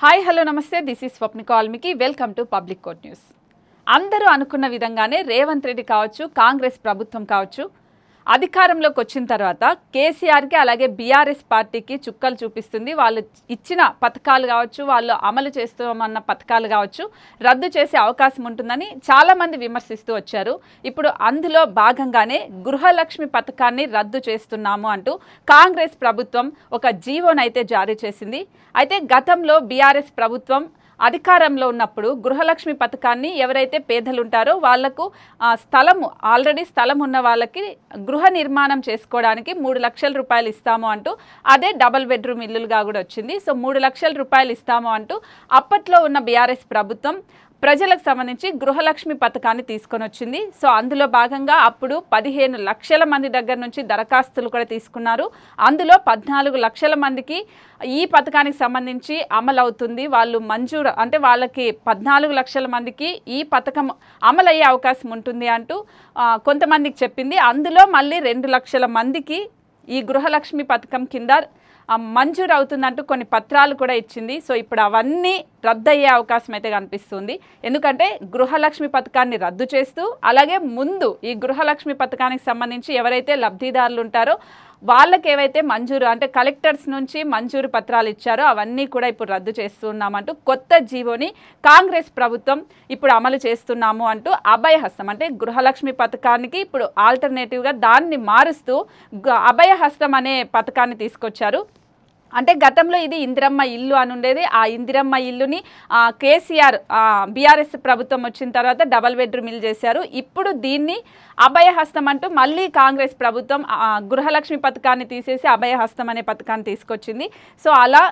Hi hello నమస్తే this is Swapnika Valmiki welcome to public court news. అందరూ అనుకున్న విధంగానే రేవంత్ రెడ్డి కావచ్చు, కాంగ్రెస్ ప్రభుత్వం కావచ్చు, అధికారంలోకి వచ్చిన తర్వాత కేసీఆర్కి అలాగే బీఆర్ఎస్ పార్టీకి చుక్కలు చూపిస్తుంది. వాళ్ళు ఇచ్చిన పథకాలు కావచ్చు, వాళ్ళు అమలు చేస్తామన్న పథకాలు కావచ్చు రద్దు చేసే అవకాశం ఉంటుందని చాలామంది విమర్శిస్తూ వచ్చారు. ఇప్పుడు అందులో భాగంగానే గృహలక్ష్మి పథకాన్ని రద్దు చేస్తున్నాము అంటూ కాంగ్రెస్ ప్రభుత్వం ఒక జీవోనైతే జారీ చేసింది. అయితే గతంలో బీఆర్ఎస్ ప్రభుత్వం అధికారంలో ఉన్నప్పుడు గృహలక్ష్మి పథకాన్ని ఎవరైతే పేదలు ఉంటారో వాళ్లకు ఆల్రెడీ స్థలం ఉన్న వాళ్ళకి గృహ నిర్మాణం చేసుకోవడానికి 3 లక్షల రూపాయలు ఇస్తాము అంటూ, అదే డబుల్ బెడ్రూమ్ ఇల్లులుగా కూడా వచ్చింది. సో 3 లక్షల రూపాయలు ఇస్తాము అంటూ అప్పట్లో ఉన్న బీఆర్ఎస్ ప్రభుత్వం ప్రజలకు సంబంధించి గృహలక్ష్మి పథకాన్ని తీసుకొని వచ్చింది. సో అందులో భాగంగా అప్పుడు 15 లక్షల మంది దగ్గర నుంచి దరఖాస్తులు కూడా తీసుకున్నారు. అందులో 14 లక్షల మందికి ఈ పథకానికి సంబంధించి అమలు అవుతుంది. వాళ్ళు మంజూరు అంటే వాళ్ళకి 14 లక్షల మందికి ఈ పథకం అమలయ్యే అవకాశం ఉంటుంది అంటూ కొంతమందికి చెప్పింది. అందులో మళ్ళీ 2 లక్షల మందికి ఈ గృహలక్ష్మి పథకం కింద మంజూరు అవుతుందంటూ కొన్ని పత్రాలు కూడా ఇచ్చింది. సో ఇప్పుడు అవన్నీ రద్దయ్యే అవకాశం అయితే కనిపిస్తుంది. ఎందుకంటే గృహలక్ష్మి పథకాన్ని రద్దు చేస్తూ, అలాగే ముందు ఈ గృహలక్ష్మి పథకానికి సంబంధించి ఎవరైతే లబ్ధిదారులు ఉంటారో వాళ్ళకి ఏవైతే మంజూరు అంటే కలెక్టర్స్ నుంచి మంజూరు పత్రాలు ఇచ్చారో అవన్నీ కూడా ఇప్పుడు రద్దు చేస్తున్నామంటూ కొత్త జీవోని కాంగ్రెస్ ప్రభుత్వం ఇప్పుడు అమలు చేస్తున్నాము అంటూ అభయహస్తం అంటే గృహలక్ష్మి పథకానికి ఇప్పుడు ఆల్టర్నేటివ్గా దాన్ని మారుస్తూ అభయహస్తం అనే పథకాన్ని తీసుకొచ్చారు. అంటే గతంలో ఇది ఇందిరమ్మ ఇల్లు అని ఉండేది. ఆ ఇందిరమ్మ ఇల్లుని కేసీఆర్ బీఆర్ఎస్ ప్రభుత్వం వచ్చిన తర్వాత డబల్ బెడ్రూమ్ ఇల్లు చేశారు. ఇప్పుడు దీన్ని అభయహస్తం అంటూ మళ్ళీ కాంగ్రెస్ ప్రభుత్వం గృహలక్ష్మి పథకాన్ని తీసేసి అభయహస్తం అనే పథకాన్ని తీసుకొచ్చింది. సో అలా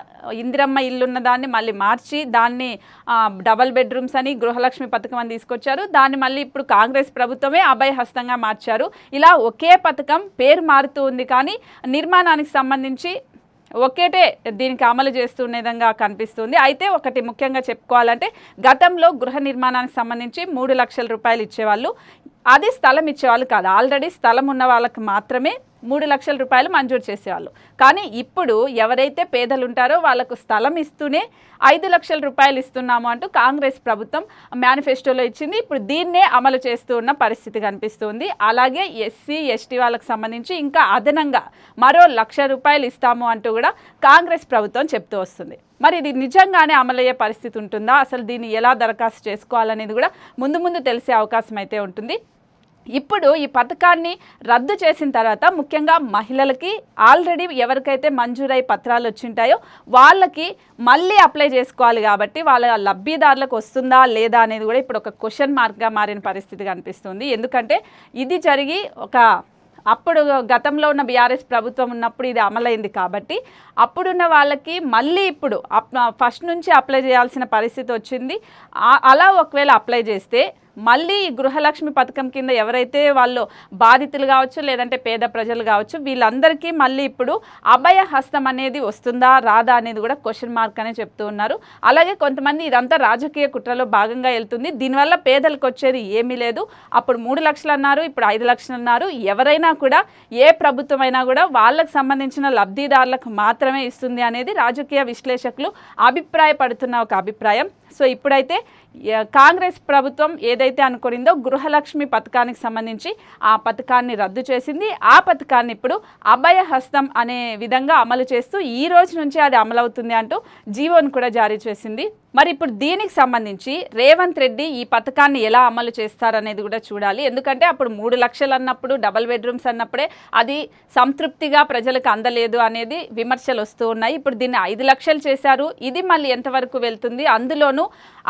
ఇందిరమ్మ ఇల్లు ఉన్న దాన్ని మళ్ళీ మార్చి దాన్ని డబల్ బెడ్రూమ్స్ అని గృహలక్ష్మి పథకం అని తీసుకొచ్చారు. దాన్ని మళ్ళీ ఇప్పుడు కాంగ్రెస్ ప్రభుత్వమే అభయహస్తంగా మార్చారు. ఇలా ఒకే పథకం పేరు మారుతూ ఉంది, కానీ నిర్మాణానికి సంబంధించి ఒకేటే దీనికి అమలు చేస్తున్న విధంగా కనిపిస్తుంది. అయితే ఒకటి ముఖ్యంగా చెప్పుకోవాలంటే గతంలో గృహ నిర్మాణానికి సంబంధించి 3 లక్షల రూపాయలు ఇచ్చేవాళ్ళు. అది స్థలం ఇచ్చేవాళ్ళు కాదు, ఆల్రెడీ స్థలం ఉన్న వాళ్ళకి మాత్రమే 3 లక్షల రూపాయలు మంజూరు చేసేవాళ్ళు. కానీ ఇప్పుడు ఎవరైతే పేదలు ఉంటారో వాళ్ళకు స్థలం ఇస్తూనే 5 లక్షల రూపాయలు ఇస్తున్నాము అంటూ కాంగ్రెస్ ప్రభుత్వం మేనిఫెస్టోలో ఇచ్చింది. ఇప్పుడు దీన్నే అమలు చేస్తూ ఉన్న పరిస్థితి కనిపిస్తుంది. అలాగే ఎస్సీ ఎస్టీ వాళ్ళకి సంబంధించి ఇంకా అదనంగా మరో 1 లక్ష రూపాయలు ఇస్తాము అంటూ కూడా కాంగ్రెస్ ప్రభుత్వం చెప్తూ వస్తుంది. మరి ఇది నిజంగానే అమలయ్యే పరిస్థితి ఉంటుందా, అసలు దీన్ని ఎలా దరఖాస్తు చేసుకోవాలనేది కూడా ముందు తెలిసే అవకాశం అయితే ఉంటుంది. ఇప్పుడు ఈ పథకాన్ని రద్దు చేసిన తర్వాత ముఖ్యంగా మహిళలకి ఆల్రెడీ ఎవరికైతే మంజూరై పత్రాలు వచ్చింటాయో వాళ్ళకి మళ్ళీ అప్లై చేసుకోవాలి. కాబట్టి వాళ్ళ లబ్ధిదారులకు వస్తుందా లేదా అనేది కూడా ఇప్పుడు ఒక క్వశ్చన్ మార్క్గా మారిన పరిస్థితి కనిపిస్తుంది. ఎందుకంటే ఇది జరిగి అప్పుడు గతంలో ఉన్న బీఆర్ఎస్ ప్రభుత్వం ఉన్నప్పుడు ఇది అమలైంది కాబట్టి అప్పుడున్న వాళ్ళకి మళ్ళీ ఇప్పుడు ఫస్ట్ నుంచి అప్లై చేయాల్సిన పరిస్థితి వచ్చింది. అలా ఒకవేళ అప్లై చేస్తే మళ్ళీ ఈ గృహలక్ష్మి పథకం కింద ఎవరైతే వాళ్ళు బాధితులు కావచ్చు, లేదంటే పేద ప్రజలు కావచ్చు, వీళ్ళందరికీ మళ్ళీ ఇప్పుడు అభయహస్తం అనేది వస్తుందా రాదా అనేది కూడా క్వశ్చన్ మార్క్ అనే చెప్తూ ఉన్నారు. అలాగే కొంతమంది ఇదంతా రాజకీయ కుట్రలో భాగంగా వెళ్తుంది, దీనివల్ల పేదలకు వచ్చేది ఏమీ లేదు, అప్పుడు 3 లక్షలు అన్నారు, ఇప్పుడు 5 లక్షలు అన్నారు, ఎవరైనా కూడా ఏ ప్రభుత్వం అయినా కూడా వాళ్ళకు సంబంధించిన లబ్ధిదారులకు మాత్రమే ఇస్తుంది అనేది రాజకీయ విశ్లేషకులు అభిప్రాయపడుతున్న ఒక అభిప్రాయం. సో ఇప్పుడైతే కాంగ్రెస్ ప్రభుత్వం ఏదైతే అనుకునిందో గృహలక్ష్మి పథకానికి సంబంధించి ఆ పథకాన్ని రద్దు చేసింది. ఆ పథకాన్ని ఇప్పుడు అభయహస్తం అనే విధంగా అమలు చేస్తూ ఈ రోజు నుంచి అది అమలవుతుంది అంటూ జీవోను కూడా జారీ చేసింది. మరి ఇప్పుడు దీనికి సంబంధించి రేవంత్ రెడ్డి ఈ పథకాన్ని ఎలా అమలు చేస్తారనేది కూడా చూడాలి. ఎందుకంటే అప్పుడు 3 లక్షలు అన్నప్పుడు డబల్ బెడ్రూమ్స్ అన్నప్పుడే అది సంతృప్తిగా ప్రజలకు అందలేదు అనేది విమర్శలు వస్తూ ఉన్నాయి. ఇప్పుడు దీన్ని 5 లక్షలు చేశారు, ఇది మళ్ళీ ఎంతవరకు వెళ్తుంది? అందులోనూ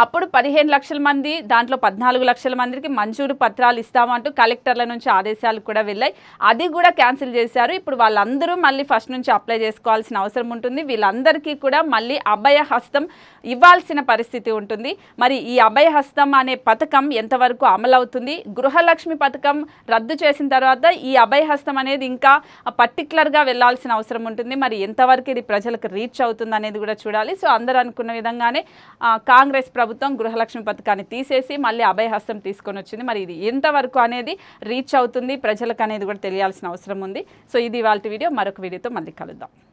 అప్పుడు 15 లక్షల మంది, దాంట్లో 14 లక్షల మందికి మంజూరు పత్రాలు ఇస్తామంటూ కలెక్టర్ల నుంచి ఆదేశాలు కూడా వెళ్ళాయి, అది కూడా క్యాన్సిల్ చేశారు. ఇప్పుడు వాళ్ళందరూ మళ్ళీ ఫస్ట్ నుంచి అప్లై చేసుకోవాల్సిన అవసరం ఉంటుంది. వీళ్ళందరికీ కూడా మళ్ళీ అభయహస్తం ఇవ్వాల్సిన పరిస్థితి ఉంటుంది. మరి ఈ అభయహస్తం అనే పథకం ఎంతవరకు అమలవుతుంది? గృహలక్ష్మి పథకం రద్దు చేసిన తర్వాత ఈ అభయహస్తం అనేది ఇంకా పర్టికులర్గా వెళ్లాల్సిన అవసరం ఉంటుంది. మరి ఎంతవరకు ఇది ప్రజలకు రీచ్ అవుతుంది అనేది కూడా చూడాలి. సో అందరూ అనుకున్న విధంగానే కాంగ్రెస్ ప్రభుత్వం గృహలక్ష్మి పథకాన్ని తీసేసి మళ్ళీ అభయహస్తం తీసుకొని వచ్చింది. మరి ఇది ఎంతవరకు అనేది రీచ్ అవుతుంది ప్రజలకు అనేది కూడా తెలియాల్సిన అవసరం ఉంది. సో ఇది ఇవాల్టి వీడియో. మరొక వీడియోతో మళ్ళీ కలుద్దాం.